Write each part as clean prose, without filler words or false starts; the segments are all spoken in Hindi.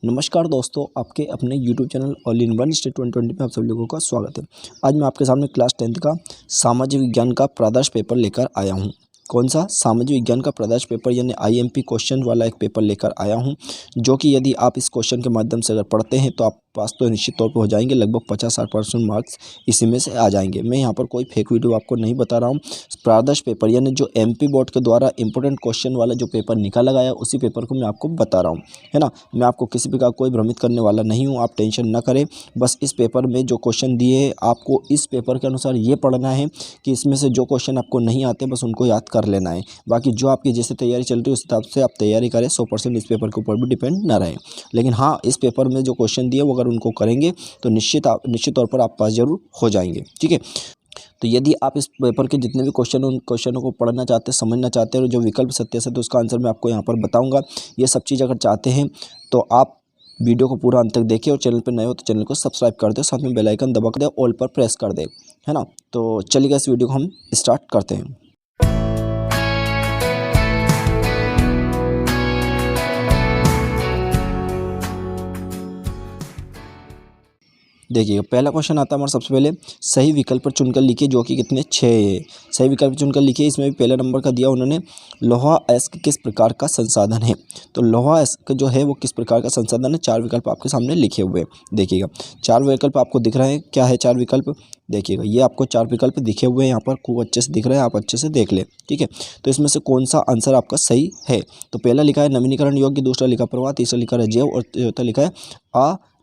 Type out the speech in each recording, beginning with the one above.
नमस्कार दोस्तों, आपके अपने YouTube channel all in one state 2020 में आप सभी लोगों का स्वागत है। आज मैं आपके सामने क्लास 10th का सामाजिक विज्ञान का प्रदर्श पेपर लेकर आया हूं। कौन सा? सामाजिक विज्ञान का प्रदर्श पेपर यानी IMP क्वेश्चन वाला एक पेपर लेकर आया हूं, जो कि यदि आप इस क्वेश्चन के माध्यम से अगर पढ़ते हैं तो आप पास तो निश्चित तौर पर हो जाएंगे। लगभग 50-60% मार्क्स इसी में से आ जाएंगे। मैं यहाँ पर कोई फेक वीडियो आपको नहीं बता रहा हूँ। प्रदर्श पेपर यानी जो MP बोर्ड के द्वारा इंपॉर्टेंट क्वेश्चन वाला जो पेपर निकाला गया उसी पेपर को मैं आपको बता रहा हूँ, है ना। मैं आपको किसी प्रकार कोई भ्रमित करने वाला नहीं हूँ, आप टेंशन ना करें। बस इस पेपर में जो क्वेश्चन दिए हैं आपको इस पेपर के अनुसार ये पढ़ना है कि इसमें से जो क्वेश्चन आपको नहीं आते बस उनको याद कर लेना है। बाकी जो आपकी जैसे तैयारी चल रही है उस हिसाब से आप तैयारी करें। 100% इस पेपर के ऊपर भी डिपेंड ना रहे। लेकिन हाँ, इस पेपर में जो क्वेश्चन दिए वो अगर उनको करेंगे तो निश्चित तौर पर आप पास जरूर हो जाएंगे। ठीक है, तो यदि आप इस पेपर के जितने भी क्वेश्चन उन क्वेश्चनों को पढ़ना चाहते हैं, समझना चाहते हैं और जो विकल्प सत्य से तो उसका आंसर मैं आपको यहाँ पर बताऊंगा। ये सब चीज़ अगर चाहते हैं तो आप वीडियो को पूरा अंत तक देखिए और चैनल पर नए हो तो चैनल को सब्सक्राइब कर दे, साथ में बेल आइकन दबा कर दे, ऑल पर प्रेस कर दे, है ना। तो चलिए इस वीडियो को हम स्टार्ट करते हैं। देखिए, पहला क्वेश्चन आता है हमारा सबसे पहले, सही विकल्प पर चुनकर लिखिए, जो कि कितने 6 है। सही विकल्प चुनकर लिखिए। इसमें भी पहला नंबर का दिया उन्होंने, लोहा अयस्क किस प्रकार का संसाधन है। तो लोहा अयस्क जो है वो किस प्रकार का संसाधन है। 4 विकल्प आपके सामने लिखे हुए हैं। देखिएगा 4 विकल्प आपको दिख रहे हैं। क्या है 4 विकल्प? देखिएगा, ये आपको 4 विकल्प दिखे हुए हैं यहाँ पर, खूब अच्छे से दिख रहे हैं, आप अच्छे से देख ले। ठीक है, तो इसमें से कौन सा आंसर आपका सही है। तो पहला लिखा है नवीनीकरण योग्य, दूसरा लिखा प्रवाह, तीसरा लिखा है जैव और चौथा लिखा है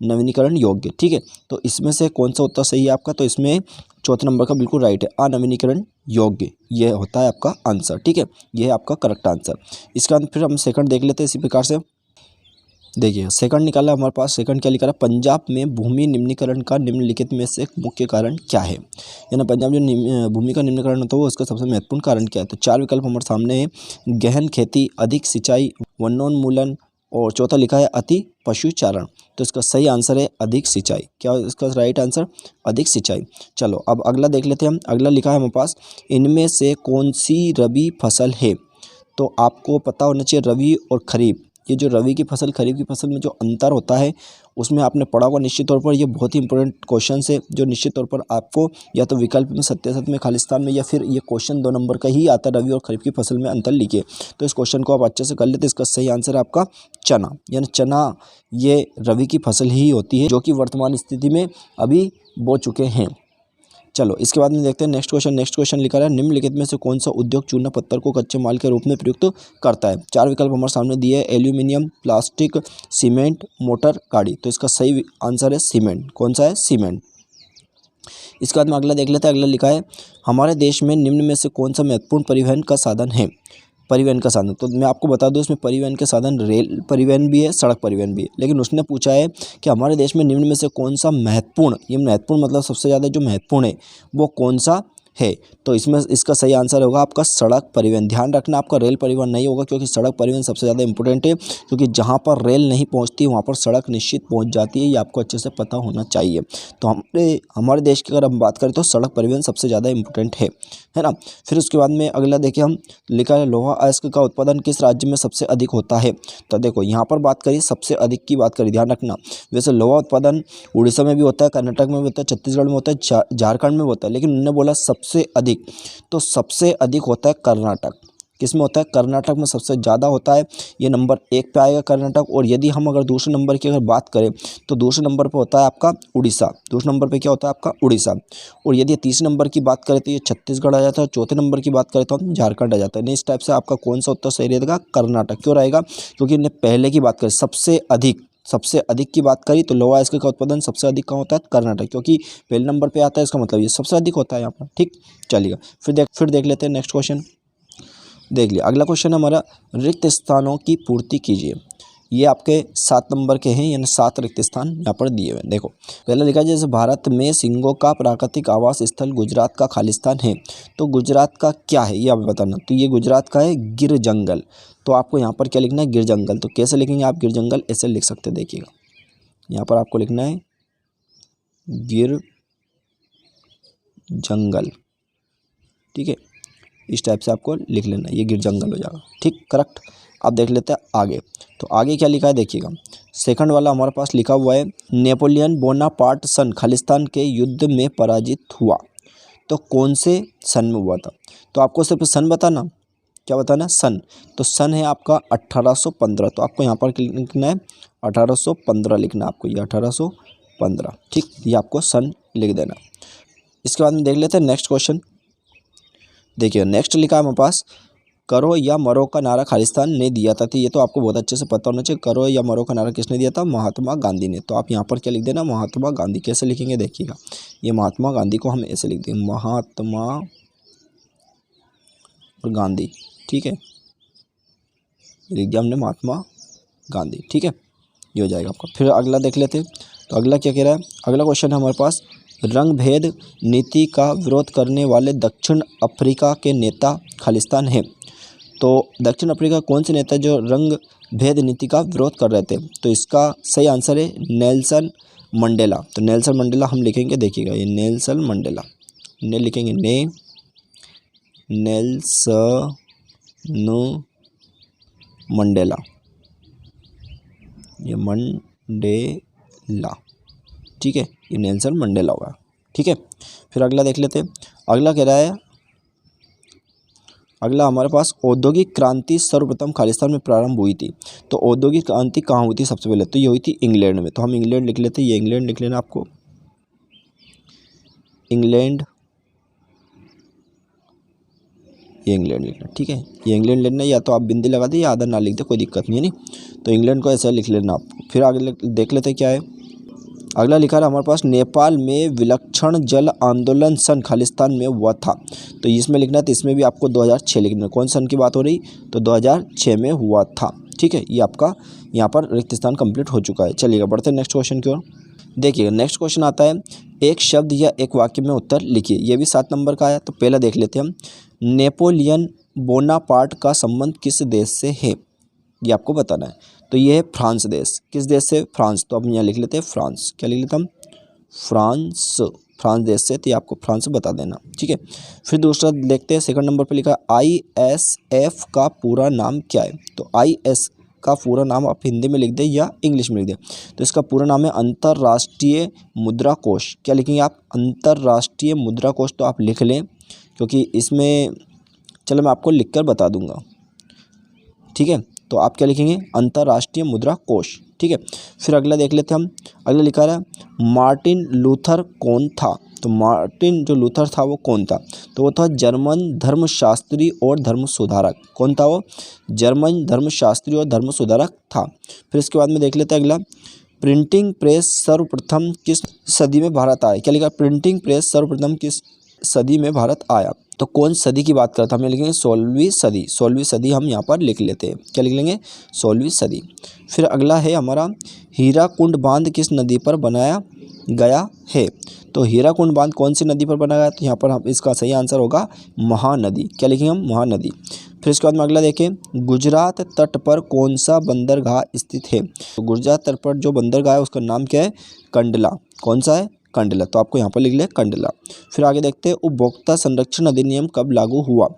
अनवीनीकरण योग्य। ठीक है, तो इसमें से कौन सा उत्तर सही है आपका। तो इसमें चौथे नंबर का बिल्कुल राइट है, अनवीनीकरण योग्य, ये होता है आपका आंसर। ठीक है, ये है आपका करेक्ट आंसर। इसके बाद फिर हम सेकंड देख लेते हैं इसी प्रकार से। देखिए सेकंड निकाला हमारे पास। सेकंड क्या लिखा है, पंजाब में भूमि निम्नीकरण का निम्नलिखित में से मुख्य कारण क्या है। यानी पंजाब जो भूमि का निम्नीकरण होता है वो उसका सबसे महत्वपूर्ण कारण क्या है। तो 4 विकल्प हमारे सामने है, गहन खेती, अधिक सिंचाई, वनोन्मूलन और चौथा लिखा है अति पशुचारण। तो इसका सही आंसर है अधिक सिंचाई। क्या इसका राइट आंसर? अधिक सिंचाई। चलो अब अगला देख लेते हैं हम। अगला लिखा है हमारे पास, इनमें से कौन सी रबी फसल है। तो आपको पता होना चाहिए रबी और खरीफ, ये जो रबी की फसल खरीफ की फसल में जो अंतर होता है उसमें आपने पढ़ा होगा निश्चित तौर पर। ये बहुत ही इंपॉर्टेंट क्वेश्चन है जो निश्चित तौर पर आपको या तो विकल्प में सत्य में खालिस्तान में या फिर ये क्वेश्चन 2 नंबर का ही आता है, रबी और खरीफ की फसल में अंतर लिखिए। तो इस क्वेश्चन को आप अच्छे से कर लेते। इसका सही आंसर है आपका चना, यानी चना ये रबी की फसल ही होती है जो कि वर्तमान स्थिति में अभी बो चुके हैं। चलो इसके बाद में देखते हैं नेक्स्ट क्वेश्चन। नेक्स्ट क्वेश्चन लिखा है, निम्नलिखित में से कौन सा उद्योग चूना पत्थर को कच्चे माल के रूप में प्रयुक्त करता है। 4 विकल्प हमारे सामने दिए हैं, एल्यूमिनियम, प्लास्टिक, सीमेंट, मोटर, गाड़ी। तो इसका सही आंसर है सीमेंट। कौन सा है? सीमेंट। इसके बाद में अगला देख लेते हैं। अगला लिखा है, हमारे देश में निम्न में से कौन सा महत्वपूर्ण परिवहन का साधन है। परिवहन का साधन, तो मैं आपको बता दूं इसमें परिवहन के साधन रेल परिवहन भी है, सड़क परिवहन भी है। लेकिन उसने पूछा है कि हमारे देश में निम्न में से कौन सा महत्वपूर्ण, ये महत्वपूर्ण मतलब सबसे ज़्यादा जो महत्वपूर्ण है वो कौन सा है। तो इसमें इसका सही आंसर होगा आपका सड़क परिवहन। ध्यान रखना आपका रेल परिवहन नहीं होगा, क्योंकि सड़क परिवहन सबसे ज़्यादा इंपॉर्टेंट है, क्योंकि जहाँ पर रेल नहीं पहुँचती वहाँ पर सड़क निश्चित पहुँच जाती है। ये आपको अच्छे से पता होना चाहिए। तो हमारे देश की अगर हम बात करें तो सड़क परिवहन सबसे ज़्यादा इंपॉर्टेंट है ना। फिर उसके बाद में अगला देखिए हम, लिखा है लोहा अयस्क का उत्पादन किस राज्य में सबसे अधिक होता है। तो देखो यहाँ पर बात करिए सबसे अधिक की बात करिए, ध्यान रखना। वैसे लोहा उत्पादन उड़ीसा में भी होता है, कर्नाटक में भी होता है, छत्तीसगढ़ में होता है, झारखंड में होता है, लेकिन उन्होंने बोला सबसे अधिक। तो सबसे अधिक होता है कर्नाटक। किसमें होता है? कर्नाटक में सबसे ज़्यादा होता है। ये नंबर 1 पे आएगा कर्नाटक। और यदि हम अगर दूसरे नंबर की अगर बात करें तो दूसरे नंबर पे होता है आपका उड़ीसा। दूसरे नंबर पे क्या होता है आपका? उड़ीसा। और यदि तीसरे नंबर की बात करें तो ये छत्तीसगढ़ आ जाता है। चौथे नंबर की बात करें तो हम झारखंड आ जाता है। नहीं, इस टाइप से आपका कौन सा उत्तर सही रहेगा? कर्नाटक। क्यों रहेगा? क्योंकि इन्हें पहले की बात करें सबसे अधिक की बात करी तो लोहा अयस्क का उत्पादन सबसे अधिक कहाँ होता है? कर्नाटक, क्योंकि पहले नंबर पे आता है, इसका मतलब ये सबसे अधिक होता है यहाँ पर। ठीक, चलिएगा फिर देख लेते हैं नेक्स्ट क्वेश्चन। देख लिया अगला क्वेश्चन है हमारा, रिक्त स्थानों की पूर्ति कीजिए। ये आपके 7 नंबर के हैं, यानी 7 रिक्त स्थान यहाँ पर दिए हुए हैं। देखो पहले लिखा है, जैसे भारत में सिंहों का प्राकृतिक आवास स्थल गुजरात का खालिस्तान है। तो गुजरात का क्या है ये आप बताना। तो ये गुजरात का है गिर जंगल। तो आपको यहाँ पर क्या लिखना है? गिर जंगल। तो कैसे लिखेंगे आप गिर जंगल? ऐसे लिख सकते हैं। देखिएगा यहाँ पर आपको लिखना है गिर जंगल। ठीक है, इस टाइप से आपको लिख लेना, ये गिर जंगल हो जाएगा। ठीक, करेक्ट। आप देख लेते हैं आगे। तो आगे क्या लिखा है देखिएगा, सेकंड वाला हमारे पास लिखा हुआ है नेपोलियन बोनापार्ट सन खालिस्तान के युद्ध में पराजित हुआ। तो कौन से सन में हुआ था? तो आपको सिर्फ सन बताना, क्या बताना? सन। तो सन है आपका 1815। तो आपको यहाँ पर लिखना है 1815 लिखना है आपको, ये 1815, ठीक, ये आपको सन लिख देना। इसके बाद में देख लेते हैं नेक्स्ट क्वेश्चन। देखिए नेक्स्ट लिखा है हमारे पास, करो या मरो का नारा खालिस्तान ने दिया था। तो ये तो आपको बहुत अच्छे से पता होना चाहिए, करो या मरो का नारा किसने दिया था? महात्मा गांधी ने। तो आप यहाँ पर क्या लिख देना? महात्मा गांधी। कैसे लिखेंगे देखिएगा, ये महात्मा गांधी को हम ऐसे लिख देंगे, महात्मा और गांधी, ठीक है, लिख दिया हमने महात्मा गांधी, ठीक है, ये हो जाएगा आपका। फिर अगला देख लेते हैं। तो अगला क्या कह रहा है? अगला क्वेश्चन है हमारे पास, रंग भेद नीति का विरोध करने वाले दक्षिण अफ्रीका के नेता खालिस्तान है। तो दक्षिण अफ्रीका कौन से नेता जो रंग भेद नीति का विरोध कर रहे थे? तो इसका सही आंसर है नेल्सन मंडेला। तो नेल्सन मंडेला हम लिखेंगे, देखिएगा ये नेल्सन मंडेला, ने लिखेंगे नेल्सन मंडेला, ये मंडेला, ठीक है, ये नेल्सन मंडेला होगा, ठीक है। फिर अगला देख लेते हैं। अगला कह रहा है, अगला हमारे पास औद्योगिक क्रांति सर्वप्रथम खालिस्तान में प्रारंभ हुई थी। तो औद्योगिक क्रांति कहाँ हुई थी सबसे पहले? तो ये हुई थी इंग्लैंड में। तो हम इंग्लैंड लिख लेते हैं, ये इंग्लैंड लिख लेना आपको, इंग्लैंड, ये इंग्लैंड लिखना, ठीक है, ये इंग्लैंड लेना, या तो आप बिंदी लगा दें या आधा ना लिख दे, कोई दिक्कत नहीं है नहीं। तो इंग्लैंड को ऐसा लिख लेना आप। फिर आगे देख लेते हैं क्या है। अगला लिखा है हमारे पास, नेपाल में विलक्षण जल आंदोलन सन खालिस्तान में हुआ था। तो इसमें लिखना है, तो इसमें भी आपको 2006 लिखना है। कौन सन की बात हो रही? तो 2006 में हुआ था, ठीक है। ये आपका यहाँ पर रिक्त स्थान कंप्लीट हो चुका है। चलिएगा बढ़ते हैं नेक्स्ट क्वेश्चन की ओर। देखिएगा नेक्स्ट क्वेश्चन आता है, एक शब्द या एक वाक्य में उत्तर लिखिए। ये भी 7 नंबर का है। तो पहला देख लेते हैं हम, नेपोलियन बोनापार्ट का संबंध किस देश से है? ये आपको बताना है। तो ये है फ्रांस देश। किस देश से? फ्रांस। तो अब यहाँ लिख लेते हैं फ्रांस। क्या लिख लेते हम? फ्रांस, फ्रांस देश से। तो ये आपको फ्रांस बता देना, ठीक है। फिर दूसरा देखते हैं, सेकंड नंबर पे लिखा है ISF का पूरा नाम क्या है? तो IS का पूरा नाम आप हिंदी में लिख दें या इंग्लिश में लिख दें। तो इसका पूरा नाम है अंतर्राष्ट्रीय मुद्रा कोष। क्या लिखेंगे आप? अंतर्राष्ट्रीय मुद्रा कोष। तो आप लिख लें, क्योंकि इसमें, चलो मैं आपको लिखकर बता दूंगा, ठीक है। तो आप क्या लिखेंगे? अंतर्राष्ट्रीय मुद्रा कोष, ठीक है। फिर अगला देख लेते हैं हम। अगला लिखा है, मार्टिन लूथर कौन था? तो मार्टिन जो लूथर था वो कौन था? तो वो था जर्मन धर्मशास्त्री और धर्म सुधारक। कौन था वो? जर्मन धर्मशास्त्री और धर्म सुधारक था। फिर इसके बाद में देख लेते हैं अगला, प्रिंटिंग प्रेस सर्वप्रथम किस सदी में भारत आया? क्या लिखा? प्रिंटिंग प्रेस सर्वप्रथम किस सदी में भारत आया? तो कौन सदी की बात करता है? हम लिखेंगे 16वीं सदी। 16वीं सदी हम यहाँ पर लिख लेते हैं। क्या लिख लेंगे? 16वीं सदी। फिर अगला है हमारा, हीराकुंड बांध किस नदी पर बनाया गया है? तो हीराकुंड बांध कौन सी नदी पर बनाया गया? तो यहाँ पर हम, इसका सही आंसर होगा महानदी। क्या लिखेंगे हम? महानदी। फिर इसके बाद में अगला देखें, गुजरात तट पर कौन सा बंदरगाह स्थित है? तो गुजरात तट पर जो बंदरगाह है उसका नाम क्या है? कंडला। कौन सा है? कंडला। तो आपको यहाँ पर लिख ले कंडला। फिर आगे देखते हैं, उपभोक्ता संरक्षण अधिनियम कब लागू हुआ?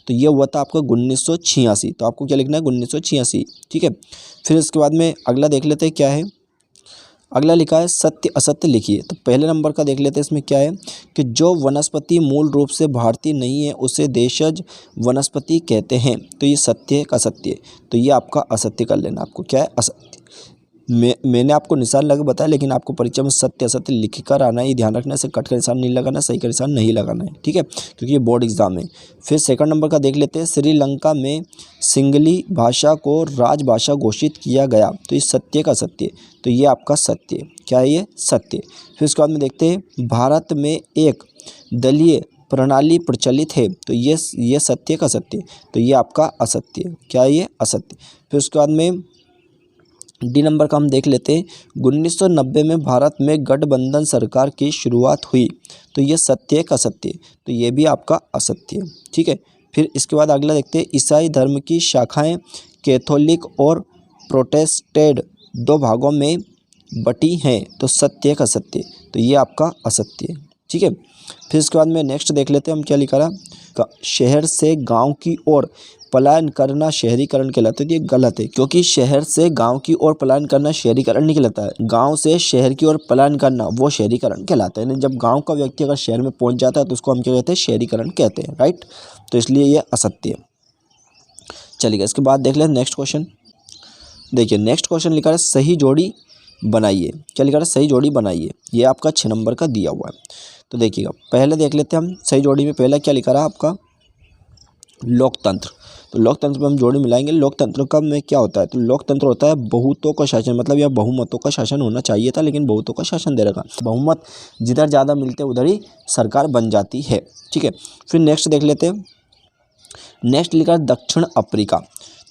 तो ये हुआ था आपका 1986। तो आपको क्या लिखना है? 1986, ठीक है। फिर इसके बाद में अगला देख लेते हैं क्या है। अगला लिखा है, सत्य असत्य लिखिए। तो पहले नंबर का देख लेते हैं, इसमें क्या है कि जो वनस्पति मूल रूप से भारतीय नहीं है उसे देशज वनस्पति कहते हैं। तो ये सत्य है का असत्य? तो ये आपका असत्य कर लेना। आपको क्या है? असत्य। मैंने आपको निशान लगा बताया, लेकिन आपको परीक्षा में सत्य असत्य लिख कर आना है, ये ध्यान रखना है। से कट का निशान नहीं लगाना, सही का निशान नहीं लगाना है, ठीक है, क्योंकि ये बोर्ड एग्जाम है। फिर सेकंड नंबर का देख लेते हैं, श्रीलंका में सिंगली भाषा को राजभाषा घोषित किया गया। तो ये सत्य का सत्य? तो ये आपका सत्य। क्या है ये? सत्य। फिर उसके बाद में देखते हैं, भारत में एक दलीय प्रणाली प्रचलित है। तो ये सत्य का सत्य? तो ये आपका असत्य। क्या है ये? असत्य। फिर उसके बाद में डी नंबर का हम देख लेते हैं, 1990 में भारत में गठबंधन सरकार की शुरुआत हुई। तो ये सत्य का सत्य? तो ये भी आपका असत्य, ठीक है। फिर इसके बाद अगला देखते हैं, ईसाई धर्म की शाखाएं कैथोलिक और प्रोटेस्टेंट 2 भागों में बटी हैं। तो सत्य का सत्य? तो ये आपका असत्य, ठीक है। फिर इसके बाद में नेक्स्ट देख लेते हैं हम क्या लिखा रहा, शहर से गाँव की ओर पलायन करना शहरीकरण कहलाता है। ये गलत है, क्योंकि शहर से गांव की ओर पलायन करना शहरीकरण नहीं कहलाता है। गांव से शहर की ओर पलायन करना वो शहरीकरण कहलाता है। जब गांव का व्यक्ति अगर शहर में पहुंच जाता है तो उसको हम क्या कहते हैं, शहरीकरण कहते हैं, राइट। तो इसलिए ये असत्य है। चलिए इसके बाद देख लें नेक्स्ट क्वेश्चन। देखिए नेक्स्ट क्वेश्चन लिखा है सही जोड़ी बनाइए। क्या लिखा है, सही जोड़ी बनाइए। ये आपका 6 नंबर का दिया हुआ है। तो देखिएगा पहले देख लेते हैं हम सही जोड़ी में। पहला क्या लिखा रहा आपका, लोकतंत्र। तो लोकतंत्र में हम जोड़ी मिलाएंगे। लोकतंत्र का में क्या होता है, तो लोकतंत्र होता है बहुतों का शासन, मतलब यह बहुमतों का शासन होना चाहिए था, लेकिन बहुतों का शासन दे रखा। बहुमत जिधर ज़्यादा मिलते उधर ही सरकार बन जाती है, ठीक है। फिर नेक्स्ट देख लेते हैं। नेक्स्ट लिखा है दक्षिण अफ्रीका।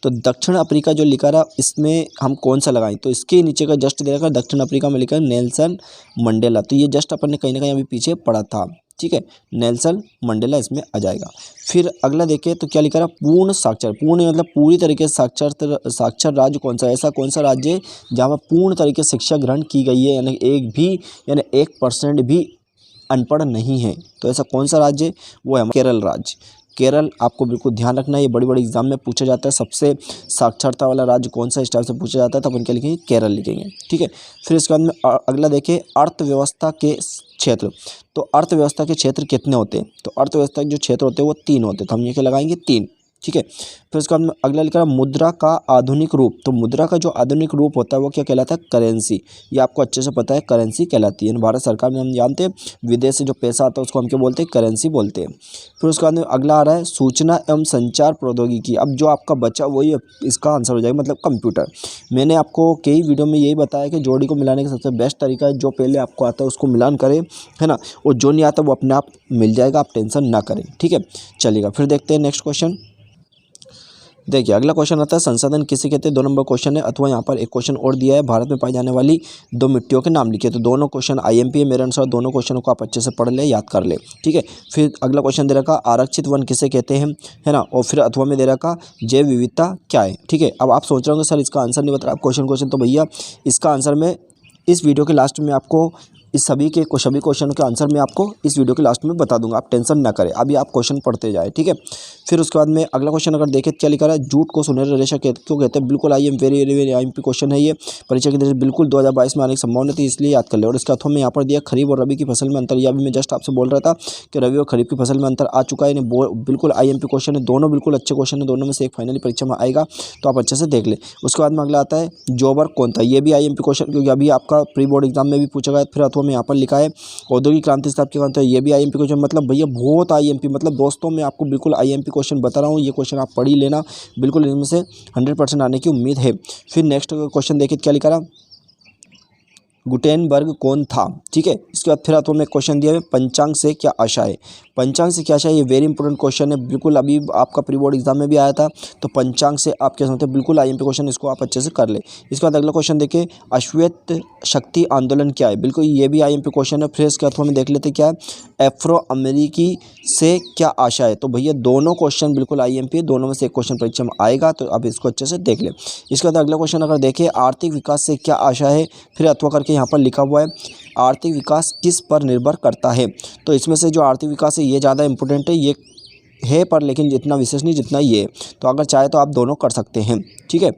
तो दक्षिण अफ्रीका जो लिखा रहा इसमें हम कौन सा लगाएं, तो इसके नीचे का जस्ट दे रखा दक्षिण अफ्रीका में लिखा है नेल्सन मंडेला। तो ये जस्ट अपन ने कहीं ना कहीं अभी पीछे पढ़ा था, ठीक है। नेल्सन मंडेला इसमें आ जाएगा। फिर अगला देखिए तो क्या लिखा रहा, पूर्ण साक्षर। पूर्ण मतलब पूरी तरीके से साक्षर राज्य कौन सा, ऐसा कौन सा राज्य है जहाँ पर पूर्ण तरीके से शिक्षा ग्रहण की गई है, यानी 1% भी अनपढ़ नहीं है। तो ऐसा कौन सा राज्य है, वो है केरल राज्य। केरल आपको बिल्कुल ध्यान रखना है, ये बड़ी बड़ी एग्जाम में पूछा जाता है। सबसे साक्षरता वाला राज्य कौन सा, इस टाइप से पूछा जाता है, तो अपन क्या लिखेंगे, केरल लिखेंगे, ठीक है। फिर इसके बाद में अगला देखिए अर्थव्यवस्था के क्षेत्र। तो अर्थव्यवस्था के क्षेत्र कितने होते हैं, तो अर्थव्यवस्था के जो क्षेत्र होते हैं वो 3 होते हैं। तो हम ये क्या लगाएंगे, 3, ठीक है। फिर उसके बाद अगला लिखा है मुद्रा का आधुनिक रूप। तो मुद्रा का जो आधुनिक रूप होता है वो क्या कहलाता है, करेंसी। ये आपको अच्छे से पता है, करेंसी कहलाती है। भारत सरकार में हम जानते हैं विदेश से जो पैसा आता है उसको हम क्या बोलते हैं, करेंसी बोलते हैं। फिर उसके बाद में अगला आ रहा है सूचना एवं संचार प्रौद्योगिकी। अब जो आपका बचा वही इसका आंसर हो जाएगा, मतलब कंप्यूटर। मैंने आपको कई वीडियो में यही बताया कि जोड़ी को मिलाने का सबसे बेस्ट तरीका है जो पहले आपको आता है उसको मिलान करें, है ना। और जो नहीं आता वो अपने आप मिल जाएगा, आप टेंशन ना करें, ठीक है। चलिएगा फिर देखते हैं नेक्स्ट क्वेश्चन। देखिए अगला क्वेश्चन आता है संसाधन किसे कहते हैं। 2 नंबर क्वेश्चन है, अथवा यहाँ पर एक क्वेश्चन और दिया है, भारत में पाई जाने वाली 2 मिट्टियों के नाम लिखिए। तो दोनों क्वेश्चन IMP है मेरे अनुसार। दोनों क्वेश्चनों को आप अच्छे से पढ़ ले, याद कर ले, ठीक है। फिर अगला क्वेश्चन दे रखा आरक्षित वन किसे कहते हैं, है ना। और फिर अथवा में दे रखा जैव विविधता क्या है, ठीक है। अब आप सोच रहे होंगे सर इसका आंसर नहीं बता रहा आप क्वेश्चन। तो भैया इसका आंसर मैं इस वीडियो के लास्ट में आपको इस सभी क्वेश्चनों के आंसर मैं आपको इस वीडियो के लास्ट में बता दूंगा, आप टेंशन ना करें। अभी आप क्वेश्चन पढ़ते जाए, ठीक है। फिर उसके बाद में अगला क्वेश्चन अगर देखें क्या लिखा है, झूठ को सुनहरा रेशा क्यों कहते हैं। बिल्कुल वेरी वेरी IMP क्वेश्चन है ये, परीक्षा की दृष्टि बिल्कुल 2022 में आने की संभावना थी, इसलिए याद कर ले। और इसका अथवा में यहाँ पर दिया खरीफ और रबी की फसल में अंतर। यह भी मैं जस्ट आपसे बोल रहा था कि रबी और खरीफ की फसल में अंतर आ चुका है। बिल्कुल IMP क्वेश्चन है, दोनों बिल्कुल अच्छे क्वेश्चन है, दोनों में से एक फाइनली परीक्षा में आएगा, तो आप अच्छे से देख ले। उसके बाद में अगला आता है जोबर कौन था। ये भी IMP क्वेश्चन, क्योंकि अभी आपका प्री बोर्ड एग्जाम में भी पूछा गया। फिर अथवा में यहाँ पर लिखा है औद्योगिक क्रांति स्थापित किया, ये भी IMP क्वेश्चन। मतलब भैया बहुत IMP, मतलब दोस्तों मैं आपको बिल्कुल IMP क्वेश्चन बता रहा हूँ। ये क्वेश्चन आप पढ़ ही लेना, बिल्कुल इनमें से 100% आने की उम्मीद है। फिर नेक्स्ट क्वेश्चन देखिए क्या लिखा रहा, गुटेनबर्ग कौन था, ठीक है। इसके बाद फिर आपको मैं क्वेश्चन दिया है पंचांग से क्या आशा है। पंचांग से क्या आशा है, ये वेरी इंपॉर्टेंट क्वेश्चन है, बिल्कुल अभी आपका प्री बोर्ड एग्जाम में भी आया था। तो पंचांग से आप क्या समझते हैं, बिल्कुल IMP क्वेश्चन, इसको आप अच्छे से कर ले। इसके बाद अगला क्वेश्चन देखिए अश्वेत शक्ति आंदोलन क्या है। बिल्कुल ये भी IMP क्वेश्चन है। फिर इसके बाद में देख लेते क्या है एफ्रो अमेरिकी से क्या आशा है। तो भैया दोनों क्वेश्चन बिल्कुल IMP, दोनों में से एक क्वेश्चन परीक्षा में आएगा, तो अब इसको अच्छे से देख ले। इसके बाद अगला क्वेश्चन अगर देखें आर्थिक विकास से क्या आशा है, फिर अथवा करके यहाँ पर लिखा हुआ है आर्थिक विकास किस पर निर्भर करता है। तो इसमें से जो आर्थिक विकास है ये ज़्यादा इंपॉर्टेंट है, ये है पर लेकिन जितना विशेष नहीं जितना ये। तो अगर चाहे तो आप दोनों कर सकते हैं, ठीक है।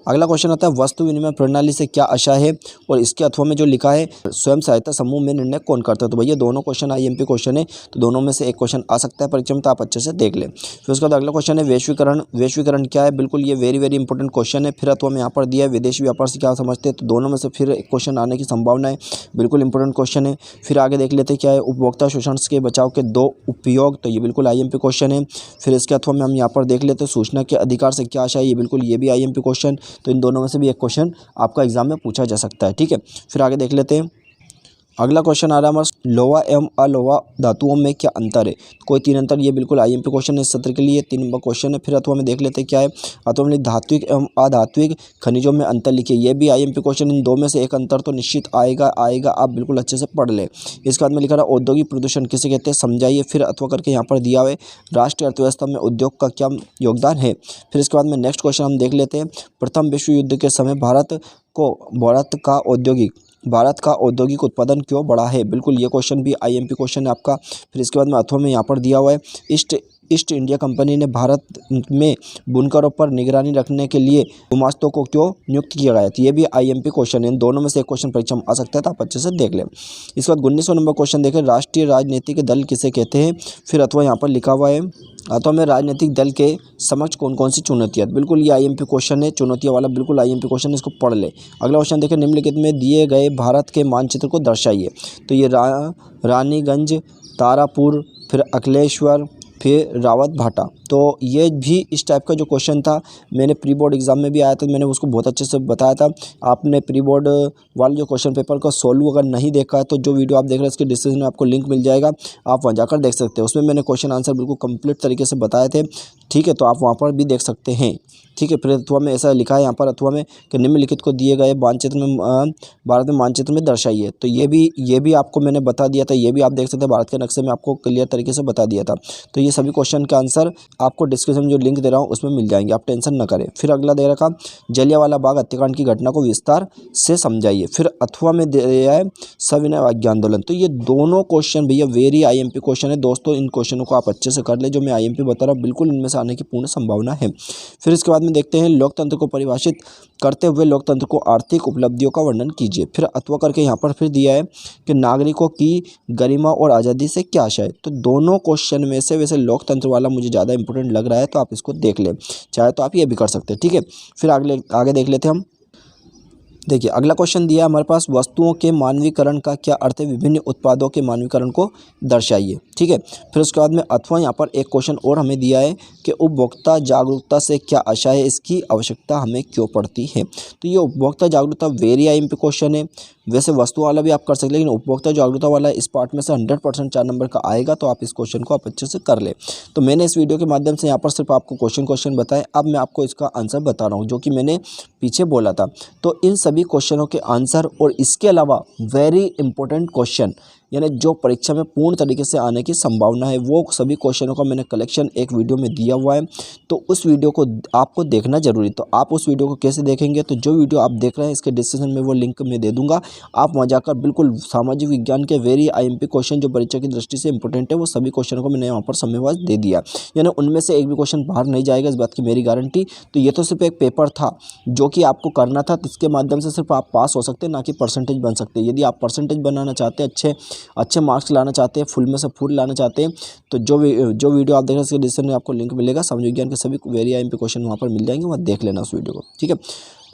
अगला क्वेश्चन आता है वस्तु विनिमय प्रणाली से क्या आशा है, और इसके अथवा में जो लिखा है स्वयं सहायता समूह में निर्णय कौन करता है। तो भैया दोनों क्वेश्चन IMP क्वेश्चन है, तो दोनों में से एक क्वेश्चन आ सकता है परीक्षा में, तो आप अच्छे से देख लें। फिर उसके बाद अगला क्वेश्चन है वैश्वीकरण क्या है। बिल्कुल ये वेरी वेरी इंपॉर्टेंट क्वेश्चन है। फिर अथवा में यहाँ पर दिया है विदेशी व्यापार से क्या समझते हैं। तो दोनों में से फिर एक क्वेश्चन आने की संभावना है, बिल्कुल इंपॉर्टेंट क्वेश्चन है। फिर आगे देख लेते क्या है उपभोक्ता शोषण के बचाव के 2 उपयोग। तो ये बिल्कुल IMP क्वेश्चन है। फिर इसके अथवा में हम यहाँ पर देख लेते सूचना के अधिकार से क्या आशा है। ये बिल्कुल ये भी IMP क्वेश्चन, तो इन दोनों में से भी क्वेश्चन आपका एग्जाम में पूछा जा सकता है, ठीक है। फिर आगे देख लेते हैं अगला क्वेश्चन आ रहा है हमारा लोहा एवं अलोहा धातुओं में क्या अंतर है। कोई 3 अंतर, ये बिल्कुल IMP क्वेश्चन है इस सत्र के लिए, 3 नंबर क्वेश्चन है। फिर अथवा में देख लेते हैं क्या है अथवा में धात्विक एवं अधात्विक खनिजों में अंतर लिखिए। ये भी IMP क्वेश्चन, इन 2 में से एक अंतर तो निश्चित आएगा, आप बिल्कुल अच्छे से पढ़ लें। इसके बाद में लिखा रहा औद्योगिक प्रदूषण किसे कहते हैं समझाइए। फिर अथवा करके यहाँ पर दिया हुआ है राष्ट्रीय अर्थव्यवस्था में उद्योग का क्या योगदान है। फिर इसके बाद में नेक्स्ट क्वेश्चन हम देख लेते हैं प्रथम विश्व युद्ध के समय भारत का औद्योगिक उत्पादन क्यों बढ़ा है। बिल्कुल ये क्वेश्चन भी IMP क्वेश्चन है आपका। फिर इसके बाद में अथवा में यहाँ पर दिया हुआ है ईस्ट इंडिया कंपनी ने भारत में बुनकरों पर निगरानी रखने के लिए गुमास्तों को क्यों नियुक्त किया गया? तो ये भी IMP क्वेश्चन है, इन दोनों में से एक क्वेश्चन परीक्षा में आ सकता है, तो आप अच्छे से देख लें। इसके बाद 19वां नंबर क्वेश्चन देखें, राष्ट्रीय राजनीतिक दल किसे कहते हैं? फिर अथवा यहाँ पर लिखा हुआ है अथवा में राजनीतिक दल के समक्ष कौन कौन सी चुनौतियाँ? बिल्कुल ये IMP क्वेश्चन है, चुनौतियाँ वाला बिल्कुल IMP क्वेश्चन है, इसको पढ़ ले। अगला क्वेश्चन देखें, निम्नलिखित में दिए गए भारत के मानचित्र को दर्शाइए। तो ये रानीगंज, तारापुर, फिर अकलेश्वर, फिर रावत भाटा। तो ये भी इस टाइप का जो क्वेश्चन था, मैंने प्री बोर्ड एग्जाम में भी आया था, मैंने उसको बहुत अच्छे से बताया था। आपने प्री बोर्ड वाले जो क्वेश्चन पेपर का सोल्व अगर नहीं देखा है तो जो वीडियो आप देख रहे हैं इसके डिस्क्रिप्शन में आपको लिंक मिल जाएगा, आप वहाँ जाकर देख सकते हैं। उसमें मैंने क्वेश्चन आंसर बिल्कुल कंप्लीट तरीके से बताए थे, ठीक है, तो आप वहाँ पर भी देख सकते हैं, ठीक है। फिर अथवा में ऐसा लिखा है यहाँ पर अथवा में कि निम्नलिखित को दिए गए मानचित्र में भारत में मानचित्र में दर्शाइए। तो ये भी आपको मैंने बता दिया था, ये भी आप देख सकते हैं, भारत के नक्शे में आपको क्लियर तरीके से बता दिया था। तो ये सभी क्वेश्चन का आंसर आपको डिस्क्रिप्शन में जो लिंक दे रहा हूँ उसमें मिल जाएंगे, आप टेंशन न करें। फिर अगला दे रखा, जलियांवाला बाग हत्याकांड की घटना को विस्तार से समझाइए। फिर अथवा में दे दिया है सविनय अवज्ञा आंदोलन। तो ये दोनों क्वेश्चन भैया वेरी IMP क्वेश्चन है दोस्तों, इन क्वेश्चनों को आप अच्छे से कर ले, जो मैं IMP बता रहा हूँ बिल्कुल इनमें से आने की पूर्ण संभावना है। फिर इसके बाद में देखते हैं, लोकतंत्र को परिभाषित करते हुए लोकतंत्र को आर्थिक उपलब्धियों का वर्णन कीजिए। फिर अथवा करके यहाँ पर फिर दिया है कि नागरिकों की गरिमा और आज़ादी से क्या आशय है। तो दोनों क्वेश्चन में से वैसे लोकतंत्र वाला मुझे ज़्यादा इंपॉर्टेंट लग रहा है, तो आप इसको देख लें, चाहे तो आप ये भी कर सकते हैं, ठीक है। फिर आगे देख लेते हैं हम। देखिए अगला क्वेश्चन दिया है हमारे पास, वस्तुओं के मानवीकरण का क्या अर्थ है? विभिन्न उत्पादों के मानवीकरण को दर्शाइए, ठीक है। फिर उसके बाद में अथवा यहाँ पर एक क्वेश्चन और हमें दिया है कि उपभोक्ता जागरूकता से क्या आशा है, इसकी आवश्यकता हमें क्यों पड़ती है? तो ये उपभोक्ता जागरूकता वेरी IMP क्वेश्चन है। वैसे वस्तु वाला भी आप कर सकते हैं, लेकिन उपभोक्ता जागरूकता वाला इस पार्ट में से 100% 4 नंबर का आएगा, तो आप इस क्वेश्चन को आप अच्छे से कर ले। तो मैंने इस वीडियो के माध्यम से यहाँ पर सिर्फ आपको क्वेश्चन बताए, अब मैं आपको इसका आंसर बता रहा हूँ जो कि मैंने पीछे बोला था। तो इन सभी क्वेश्चनों के आंसर और इसके अलावा वेरी इंपॉर्टेंट क्वेश्चन, यानी जो परीक्षा में पूर्ण तरीके से आने की संभावना है, वो सभी क्वेश्चनों का मैंने कलेक्शन एक वीडियो में दिया हुआ है। तो उस वीडियो को आपको देखना जरूरी। तो आप उस वीडियो को कैसे देखेंगे? तो जो वीडियो आप देख रहे हैं इसके डिस्क्रिप्शन में वो लिंक मैं दे दूंगा, आप वहाँ जाकर बिल्कुल सामाजिक विज्ञान के वेरी IMP क्वेश्चन जो परीक्षा की दृष्टि से इंपॉर्टेंट है, वो सभी क्वेश्चनों को मैंने यहाँ पर समयवार दे दिया, यानी उनमें से एक भी क्वेश्चन बाहर नहीं जाएगा, इस बात की मेरी गारंटी। तो ये तो सिर्फ एक पेपर था जो कि आपको करना था, तो इसके माध्यम से सिर्फ आप पास हो सकते हैं, ना कि परसेंटेज बन सकते हैं। यदि आप परसेंटेज बनाना चाहते हैं, अच्छे मार्क्स लाना चाहते हैं, फुल में से फुल लाना चाहते हैं, तो जो वीडियो आप देख रहे हैं इसके डिस्क्रिप्शन में आपको लिंक मिलेगा, समाज विज्ञान के सभी वेरी IMP क्वेश्चन वहाँ पर मिल जाएंगे, वहाँ देख लेना उस वीडियो को, ठीक है।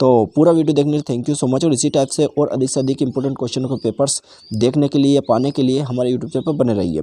तो पूरा वीडियो देखने के लिए थैंक यू सो मच, और इसी टाइप से और अधिक से अधिक इंपॉर्टेंट क्वेश्चनों के पेपर्स देखने के लिए, पाने के लिए हमारे यूट्यूब चैनल पर बने रहिए।